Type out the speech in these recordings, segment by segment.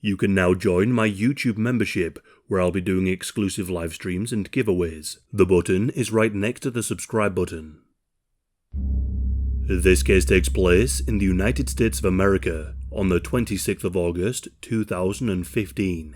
You can now join my YouTube membership, where I'll be doing exclusive live streams and giveaways. The button is right next to the subscribe button. This case takes place in the United States of America on the 26th of August 2015.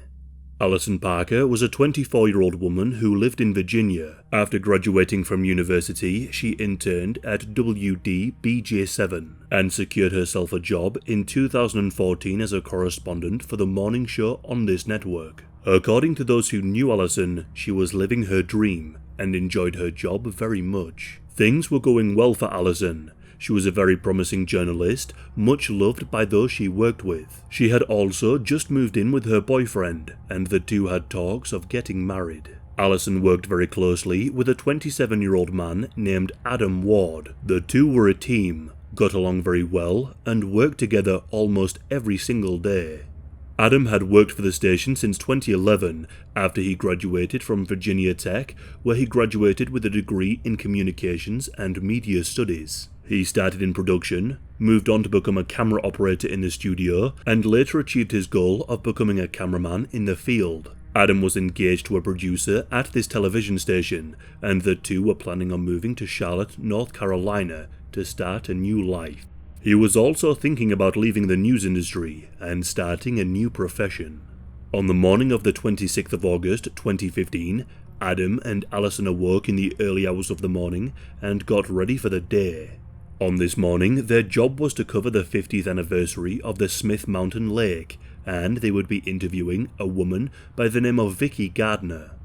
Alison Parker was a 24-year-old woman who lived in Virginia. After graduating from university, she interned at WDBJ7 and secured herself a job in 2014 as a correspondent for the morning show on this network. According to those who knew Alison, she was living her dream and enjoyed her job very much. Things were going well for Alison. She was a very promising journalist, much loved by those she worked with. She had also just moved in with her boyfriend, and the two had talks of getting married. Alison worked very closely with a 27-year-old man named Adam Ward. The two were a team, got along very well, and worked together almost every single day. Adam had worked for the station since 2011 after he graduated from Virginia Tech, where he graduated with a degree in communications and media studies. He started in production, moved on to become a camera operator in the studio, and later achieved his goal of becoming a cameraman in the field. Adam was engaged to a producer at this television station, and the two were planning on moving to Charlotte, North Carolina to start a new life. He was also thinking about leaving the news industry and starting a new profession. On the morning of the 26th of August 2015, Adam and Alison awoke in the early hours of the morning and got ready for the day. On this morning, their job was to cover the 50th anniversary of the Smith Mountain Lake, and they would be interviewing a woman by the name of Vicki Gardner.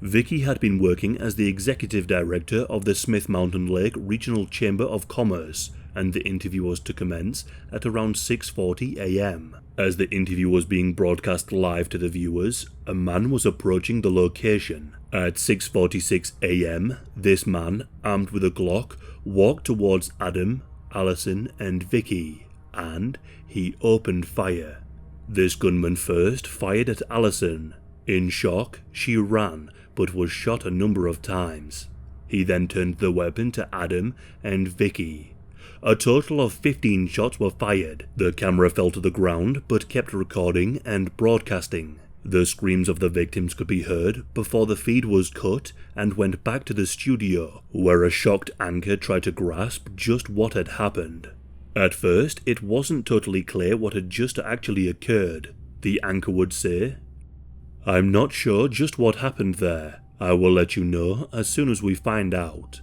Vicki had been working as the executive director of the Smith Mountain Lake Regional Chamber of Commerce, and the interview was to commence at around 6:40 a.m. As the interview was being broadcast live to the viewers, a man was approaching the location. At 6:46 a.m., this man, armed with a Glock, walked towards Adam, Alison, and Vicki, and he opened fire. This gunman first fired at Alison. In shock, she ran, but was shot a number of times. He then turned the weapon to Adam and Vicki. A total of 15 shots were fired. The camera fell to the ground, but kept recording and broadcasting. The screams of the victims could be heard before the feed was cut and went back to the studio, where a shocked anchor tried to grasp just what had happened. At first, it wasn't totally clear what had just actually occurred. The anchor would say, "I'm not sure just what happened there. I will let you know as soon as we find out."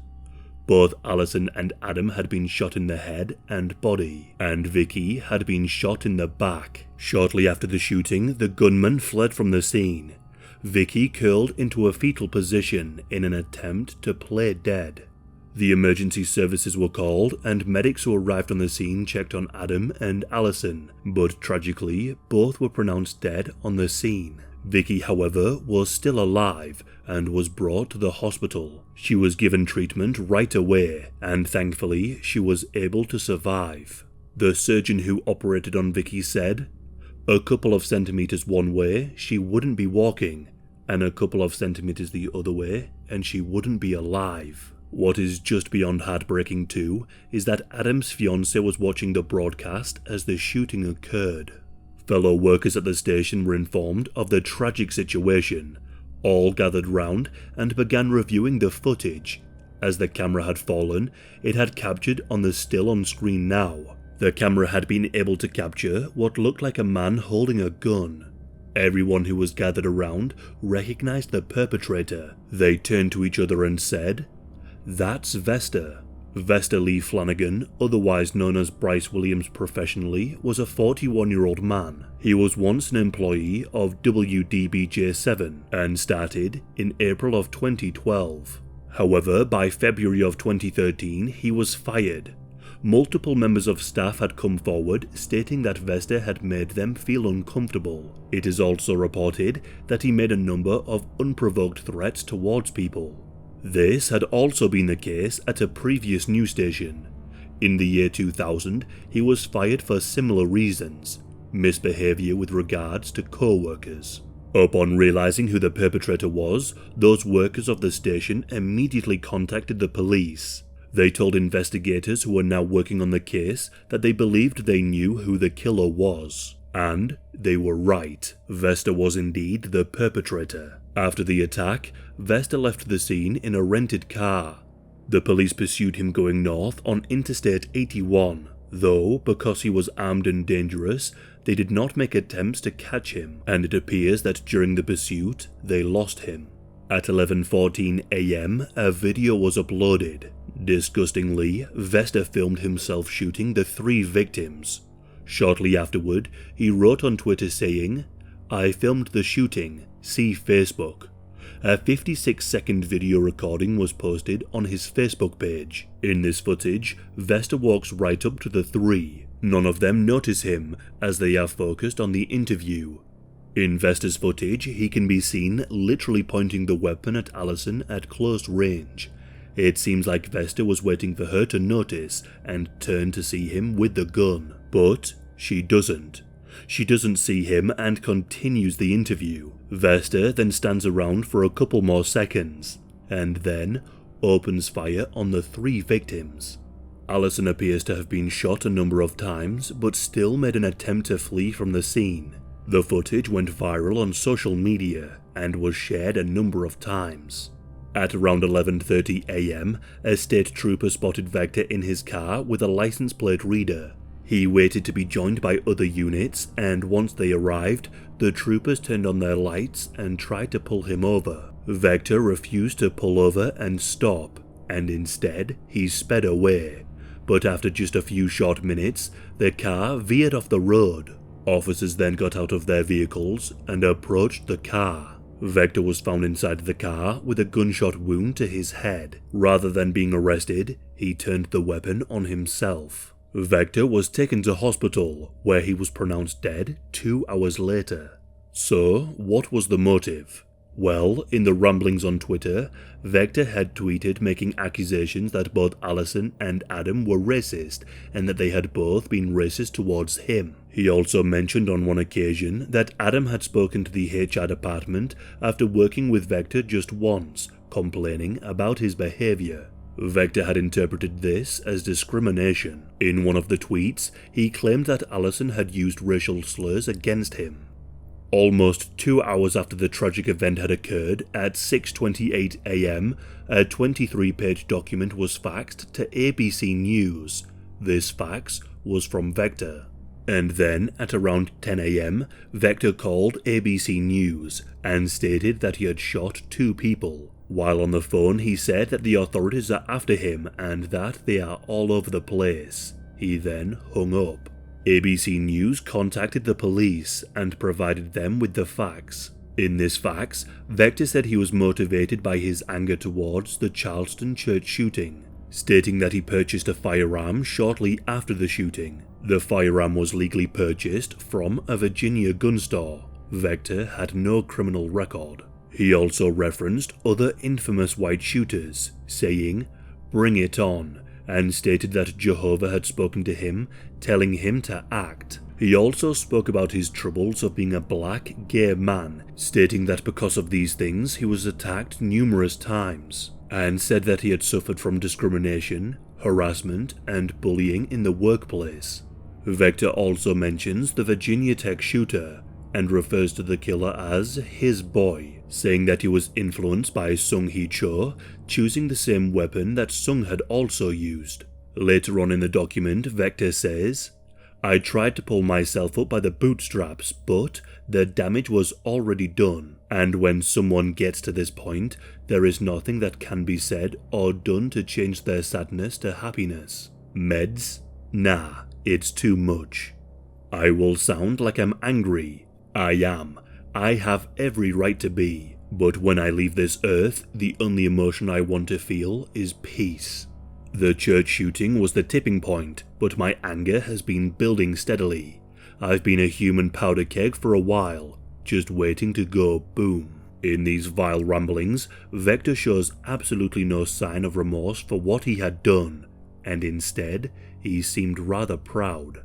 Both Alison and Adam had been shot in the head and body, and Vicki had been shot in the back. Shortly after the shooting, the gunman fled from the scene. Vicki curled into a fetal position in an attempt to play dead. The emergency services were called, and medics who arrived on the scene checked on Adam and Alison, but tragically, both were pronounced dead on the scene. Vicki, however, was still alive and was brought to the hospital. She was given treatment right away, and thankfully she was able to survive. The surgeon who operated on Vicki said, "A couple of centimeters one way, she wouldn't be walking, and a couple of centimeters the other way, and she wouldn't be alive." What is just beyond heartbreaking too is that Adam's fiancée was watching the broadcast as the shooting occurred. Fellow workers at the station were informed of the tragic situation. All gathered round and began reviewing the footage. As the camera had fallen, it had captured on the still on screen now. The camera had been able to capture what looked like a man holding a gun. Everyone who was gathered around recognized the perpetrator. They turned to each other and said, "That's Vesta." Vesta Lee Flanagan, otherwise known as Bryce Williams professionally, was a 41-year-old man. He was once an employee of WDBJ7 and started in April of 2012. However, by February of 2013, he was fired. Multiple members of staff had come forward stating that Vesta had made them feel uncomfortable. It is also reported that he made a number of unprovoked threats towards people. This had also been the case at a previous news station. In the year 2000, he was fired for similar reasons: misbehavior with regards to co-workers. Upon realizing who the perpetrator was, those workers of the station immediately contacted the police. They told investigators who were now working on the case that they believed they knew who the killer was. And they were right. Vesta was indeed the perpetrator. After the attack, Vesta left the scene in a rented car. The police pursued him going north on Interstate 81, though because he was armed and dangerous, they did not make attempts to catch him, and it appears that during the pursuit, they lost him. At 11:14 AM, a video was uploaded. Disgustingly, Vesta filmed himself shooting the 3 victims. Shortly afterward, he wrote on Twitter saying, "I filmed the shooting, see Facebook." A 56-second video recording was posted on his Facebook page. In this footage, Vesta walks right up to the 3. None of them notice him, as they are focused on the interview. In Vesta's footage, he can be seen literally pointing the weapon at Alison at close range. It seems like Vesta was waiting for her to notice and turn to see him with the gun, but she doesn't. She doesn't see him and continues the interview. Vesta then stands around for a couple more seconds, and then opens fire on the 3 victims. Alison appears to have been shot a number of times, but still made an attempt to flee from the scene. The footage went viral on social media and was shared a number of times. At around 11:30 AM, a state trooper spotted Vector in his car with a license plate reader. He waited to be joined by other units, and once they arrived, the troopers turned on their lights and tried to pull him over. Vector refused to pull over and stop, and instead he sped away. But after just a few short minutes, the car veered off the road. Officers then got out of their vehicles and approached the car. Vector was found inside the car with a gunshot wound to his head. Rather than being arrested, he turned the weapon on himself. Vector was taken to hospital, where he was pronounced dead 2 hours later. So, what was the motive? Well, in the ramblings on Twitter, Vector had tweeted making accusations that both Alison and Adam were racist, and that they had both been racist towards him. He also mentioned on one occasion that Adam had spoken to the HR department after working with Vector just once, complaining about his behavior. Vector had interpreted this as discrimination. In one of the tweets, he claimed that Alison had used racial slurs against him. Almost 2 hours after the tragic event had occurred, at 6:28 AM, a 23-page document was faxed to ABC News. This fax was from Vector. And then, at around 10 AM, Vector called ABC News and stated that he had shot 2 people. While on the phone, he said that the authorities are after him and that they are all over the place. He then hung up. ABC News contacted the police and provided them with the fax. In this fax, Vector said he was motivated by his anger towards the Charleston church shooting, stating that he purchased a firearm shortly after the shooting. The firearm was legally purchased from a Virginia gun store. Vector had no criminal record. He also referenced other infamous white shooters, saying, "Bring it on," and stated that Jehovah had spoken to him, telling him to act. He also spoke about his troubles of being a black, gay man, stating that because of these things he was attacked numerous times, and said that he had suffered from discrimination, harassment, and bullying in the workplace. Vector also mentions the Virginia Tech shooter, and refers to the killer as his boy, saying that he was influenced by Sung Hee Cho, choosing the same weapon that Sung had also used. Later on in the document, Vector says, "I tried to pull myself up by the bootstraps, but the damage was already done, and when someone gets to this point, there is nothing that can be said or done to change their sadness to happiness. Meds? Nah, it's too much. I will sound like I'm angry. I am. I have every right to be. But when I leave this earth, the only emotion I want to feel is peace. The church shooting was the tipping point, but my anger has been building steadily. I've been a human powder keg for a while, just waiting to go boom." In these vile ramblings, Vector shows absolutely no sign of remorse for what he had done, and instead, he seemed rather proud.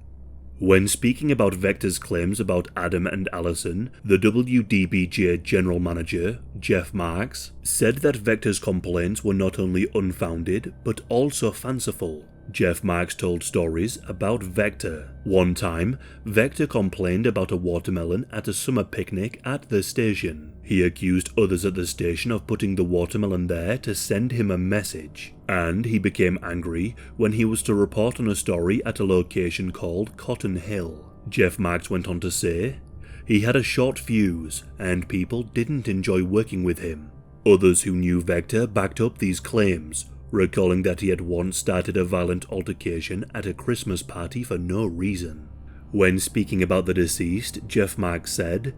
When speaking about Vector's claims about Adam and Alison, the WDBJ general manager, Jeff Marks, said that Vector's complaints were not only unfounded but also fanciful. Jeff Marks told stories about Vector. One time, Vector complained about a watermelon at a summer picnic at the station. He accused others at the station of putting the watermelon there to send him a message, and he became angry when he was to report on a story at a location called Cotton Hill. Jeff Marks went on to say, he had a short fuse, and people didn't enjoy working with him. Others who knew Vector backed up these claims, recalling that he had once started a violent altercation at a Christmas party for no reason. When speaking about the deceased, Jeff Marks said,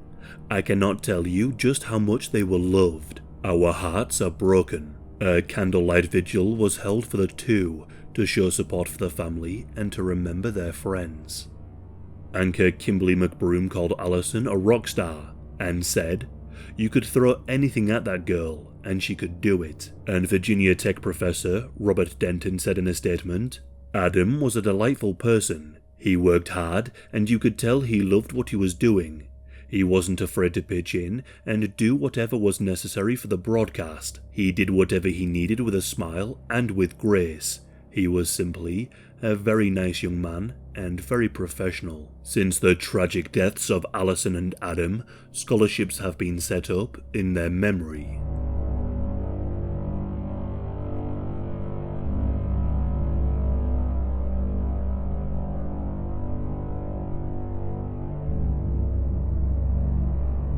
"I cannot tell you just how much they were loved. Our hearts are broken." A candlelight vigil was held for the two to show support for the family and to remember their friends. Anchor Kimberly McBroom called Alison a rock star and said, "You could throw anything at that girl and she could do it." And Virginia Tech professor Robert Denton said in a statement, "Adam was a delightful person. He worked hard and you could tell he loved what he was doing. He wasn't afraid to pitch in and do whatever was necessary for the broadcast. He did whatever he needed with a smile and with grace. He was simply a very nice young man and very professional." Since the tragic deaths of Alison and Adam, scholarships have been set up in their memory.